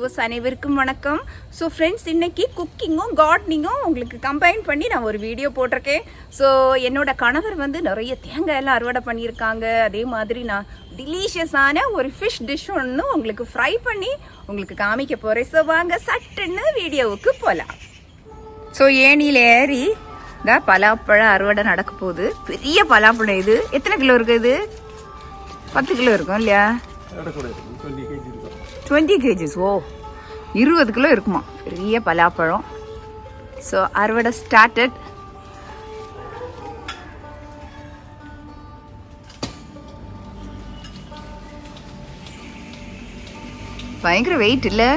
Viewers அனைவருக்கும் வணக்கம். So friends, இன்றைக்கி குக்கிங்கும் கார்டனிங்கும் உங்களுக்கு கம்பைன் பண்ணி நான் ஒரு வீடியோ போட்டிருக்கேன். ஸோ என்னோடய கணவர் வந்து நிறைய தேங்காய் எல்லாம் அறுவடை பண்ணியிருக்காங்க. அதே மாதிரி நான் டிலீஷியஸான ஒரு ஃபிஷ் டிஷ் ஒன்று உங்களுக்கு ஃப்ரை பண்ணி உங்களுக்கு காமிக்க போகிறேன். ஸோ வாங்க சட்டுன்னு வீடியோவுக்கு போகலாம். ஸோ ஏணியில் ஏறி இந்த பலாப்பழம் அறுவடை நடக்க போகுது. பெரிய பலாப்பழம் இது. எத்தனை கிலோ இருக்குது? இது 10 கிலோ இருக்கும் இல்லையா? 20 kgs. ஓ, 20 கிலோ இருக்குமா? பெரிய பலாப்பழம். ஸோ அறுவடை ஸ்டார்டட். பயங்கர வெயிட் இல்லை?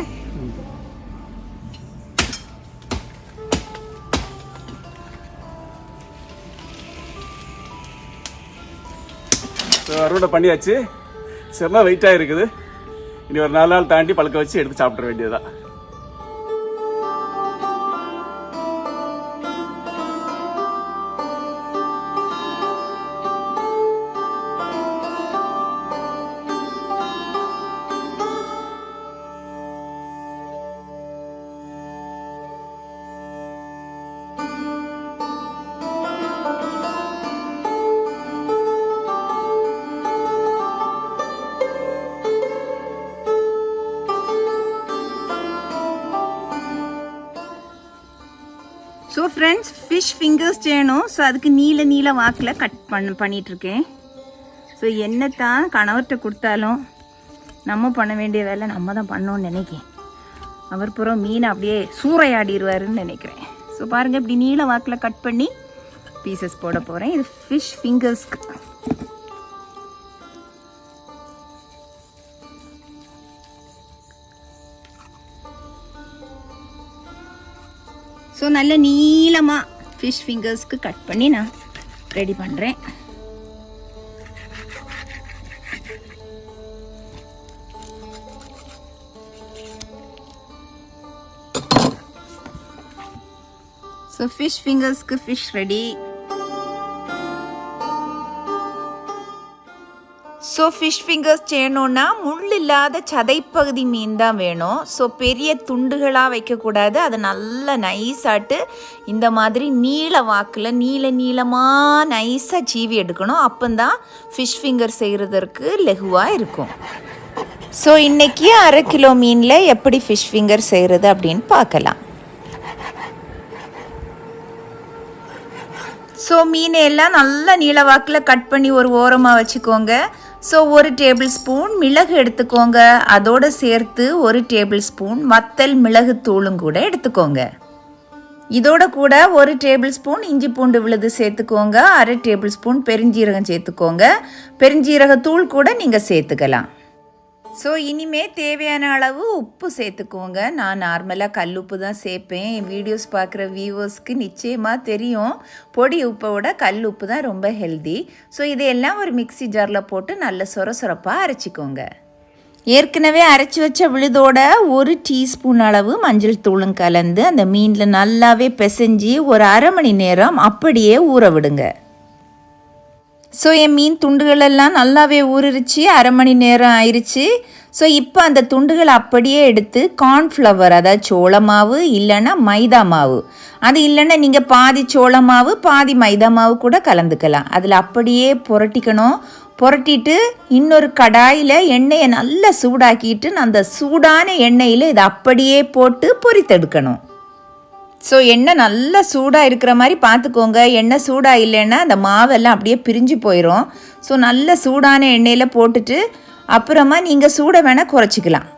அறுவடை பண்ணியாச்சு. சரினா வெயிட்டாக இருக்குது. இனி ஒரு 4 நாள் தாண்டி பழுக்க வச்சு எடுத்து சாப்பிட வேண்டியதுதான். ஸோ ஃப்ரெண்ட்ஸ், ஃபிஷ் ஃபிங்கர்ஸ் செய்யணும். ஸோ அதுக்கு நீல வாக்கில் கட் பண்ணிகிட்ருக்கேன். ஸோ என்ன தான் கணவர்கிட்ட கொடுத்தாலும் நம்ம பண்ண வேண்டிய வேலை நம்ம தான் பண்ணோன்னு நினைக்கிறேன். அவர் புறம் மீனை அப்படியே சூறையாடிடுவாருன்னு நினைக்கிறேன். ஸோ பாருங்கள், இப்படி நீல வாக்கில் கட் பண்ணி பீசஸ் போட போகிறேன். இது ஃபிஷ் ஃபிங்கர்ஸ்க்கு. ஸோ நல்ல நீளமாக ஃபிஷ் ஃபிங்கர்ஸ்க்கு கட் பண்ணி நான் ரெடி பண்ணுறேன். ஸோ ஃபிஷ் ஃபிங்கர்ஸ்க்கு fish ready. So fish fingers செய்யணுன்னா முள் இல்லாத சதைப்பகுதி மீன் தான் வேணும். ஸோ பெரிய துண்டுகளாக வைக்கக்கூடாது. அதை நல்லா நைஸாட்டு இந்த மாதிரி நீல வாக்கில் நீளமாக நைஸாக சீவி எடுக்கணும். அப்போந்தான் ஃபிஷ் ஃபிங்கர் செய்கிறதற்கு லெகுவாக இருக்கும். ஸோ இன்றைக்கி 1/2 கிலோ மீனில் எப்படி ஃபிஷ் ஃபிங்கர் செய்கிறது அப்படின்னு பார்க்கலாம். ஸோ மீனை எல்லாம் நல்லா நீல வாக்கில் கட் பண்ணி ஒரு ஓரமாக வச்சுக்கோங்க. ஸோ 1 டேபிள் ஸ்பூன் மிளகு எடுத்துக்கோங்க. அதோடு சேர்த்து 1 டேபிள் ஸ்பூன் வத்தல் மிளகு தூளும் கூட எடுத்துக்கோங்க. இதோட கூட 1 டேபிள் ஸ்பூன் இஞ்சி பூண்டு விழுது சேர்த்துக்கோங்க. 1/2 டேபிள் ஸ்பூன் பெருஞ்சீரகம் சேர்த்துக்கோங்க. பெருஞ்சீரகத்தூள் கூட நீங்கள் சேர்த்துக்கலாம். ஸோ இனிமேல் தேவையான அளவு உப்பு சேர்த்துக்கோங்க. நான் நார்மலாக கல் உப்பு தான் சேர்ப்பேன். என் வீடியோஸ் பார்க்குற வியூவர்ஸ்க்கு நிச்சயமாக தெரியும், பொடி உப்பை விட கல் உப்பு தான் ரொம்ப ஹெல்தி. ஸோ இதையெல்லாம் ஒரு மிக்ஸி ஜாரில் போட்டு நல்ல சொரப்பாக அரைச்சிக்கோங்க. ஏற்கனவே அரைச்சி வச்ச விழுதோட 1 டீஸ்பூன் அளவு மஞ்சள் தூளும் கலந்து அந்த மீனில் நல்லாவே பிசைஞ்சி ஒரு 1/2 மணி நேரம் அப்படியே ஊற விடுங்க. ஸோ என் மீன் துண்டுகளெல்லாம் நல்லாவே ஊறிடுச்சு. 1/2 மணி நேரம் ஆயிடுச்சு. ஸோ இப்போ அந்த துண்டுகளை அப்படியே எடுத்து கார்ன்ஃப்ளவர், அதாவது சோள மாவு இல்லைன்னா மைதா மாவு, அது இல்லைன்னா நீங்கள் பாதி சோள மாவு பாதி மைதா மாவு கூட கலந்துக்கலாம். அதில் அப்படியே புரட்டிக்கணும். புரட்டிட்டு இன்னொரு கடாயில் எண்ணெயை நல்லா சூடாக்கிட்டு அந்த சூடான எண்ணெயில் இதை அப்படியே போட்டு பொரித்தெடுக்கணும். ஸோ எண்ணெய் நல்லா சூடாக இருக்கிற மாதிரி பார்த்துக்கோங்க. எண்ணெய் சூடாக இல்லைன்னா அந்த மாவெல்லாம் அப்படியே பிரிஞ்சு போயிடும். ஸோ நல்ல சூடான எண்ணெயில் போட்டுட்டு அப்புறமா நீங்கள் சூடை வேணால் குறைச்சிக்கலாம்.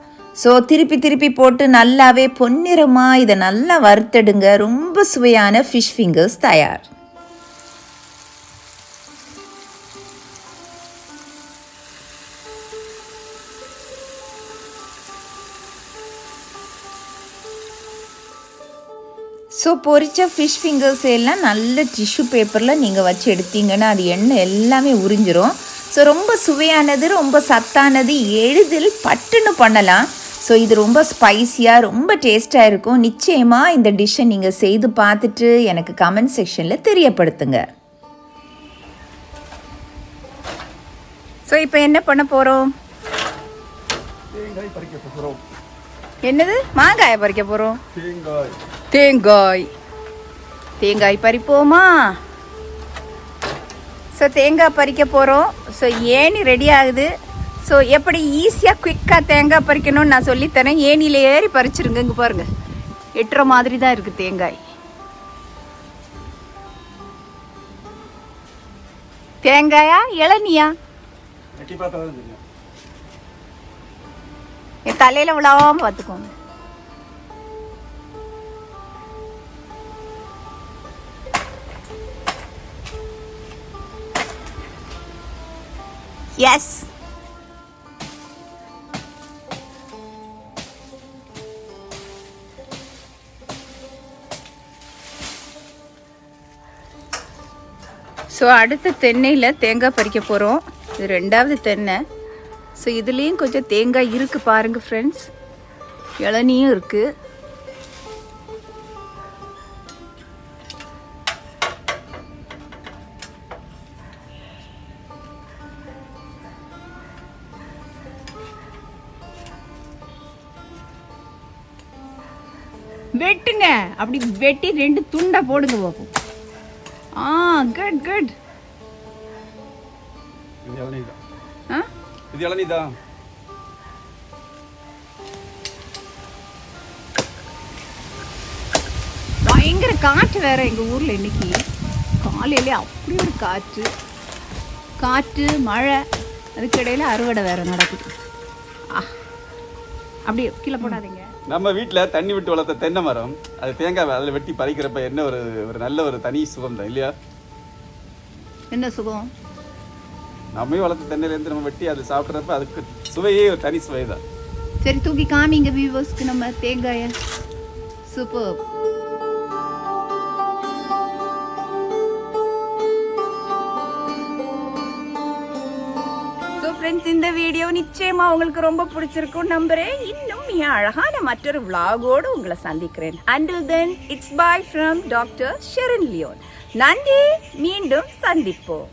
ஸோ திருப்பி போட்டு நல்லாவே பொன்னிறமாக இதை நல்லா வறுத்தெடுங்க. ரொம்ப சுவையான ஃபிஷ் ஃபிங்கர்ஸ் தயார். ஸோ பொரித்த ஃபிஷ் ஃபிங்கர்ஸ் எல்லாம் நல்ல டிஷ்யூ பேப்பரில் நீங்கள் வச்சு எடுத்தீங்கன்னா அது எண்ணெய் எல்லாமே உறிஞ்சிரும். ஸோ ரொம்ப சுவையானது, ரொம்ப சத்தானது, எளிதில் பட்டுன்னு பண்ணலாம். ஸோ இது ரொம்ப ஸ்பைஸியாக ரொம்ப டேஸ்ட்டாக இருக்கும். நிச்சயமாக இந்த டிஷ்ஷை நீங்கள் செய்து பார்த்துட்டு எனக்கு கமெண்ட் செக்ஷனில் தெரியப்படுத்துங்க. ஸோ இப்போ என்ன பண்ண போகிறோம்? என்னது மாங்காயை பறிக்க போகிறோம்? தேங்காய். தேங்காய் தேங்காய் பறிப்போமா? ஸோ தேங்காய் பறிக்க போகிறோம். ஸோ ஏணி ரெடி ஆகுது. ஸோ எப்படி ஈஸியாக குயிக்காக தேங்காய் பறிக்கணும்னு நான் சொல்லித்தரேன். ஏணியில் ஏறி பறிச்சிருங்க. இங்கே பாருங்கள், எட்டுற மாதிரி தான் இருக்குது தேங்காய். தேங்காயா இளநியா? என் தலையில் விழாம பார்த்துக்கோங்க. எஸ், ஸோ அடுத்த தென்னையில் தேங்காய் பறிக்க போகிறோம். இது 2வது தென்னை. ஸோ இதுலேயும் கொஞ்சம் தேங்காய் இருக்குது பாருங்கள் ஃப்ரெண்ட்ஸ். இளநியும் இருக்குது. வெட்டுங்க, அப்படி வெட்டி 2 துண்டா போடுங்க பார்ப்போம். Good good. இது இளநீதான். பயங்கர காற்று வேற எங்க ஊர்ல இன்னைக்கு காலையிலே. அப்படி ஒரு காற்று மழை, அதுக்கிடையில அறுவடை வேற நடக்குது. அப்படியே கீழே போடாதீங்க. நம்ம வீட்டில் தண்ணி விட்டு வளர்த்த தென்னை மரம், அது தேங்காய் அதில் வெட்டி பறிக்கிறப்ப என்ன ஒரு நல்ல ஒரு தனி சுகம் தான் இல்லையா? என்ன சுகம்? நம்மையும் வளர்த்த தென்னையிலேருந்து நம்ம வெட்டி அதை சாப்பிட்றப்ப அதுக்கு சுவையே ஒரு தனி சுவை தான். சரி, தூக்கி காமிங்க வியூவர்ஸ்க்கு நம்ம தேங்காயை. சூப்பர். ஃப்ரெண்ட்ஸ், இந்த வீடியோ நிச்சயமா உங்களுக்கு ரொம்ப பிடிச்சிருக்கும் நம்புறேன். இன்னும் மிக அழகான மற்றொரு vlog-ஓடு உங்களை சந்திக்கிறேன். Until then, it's bye from Dr. Sharon Leon. நன்றி, மீண்டும் சந்திப்போம்.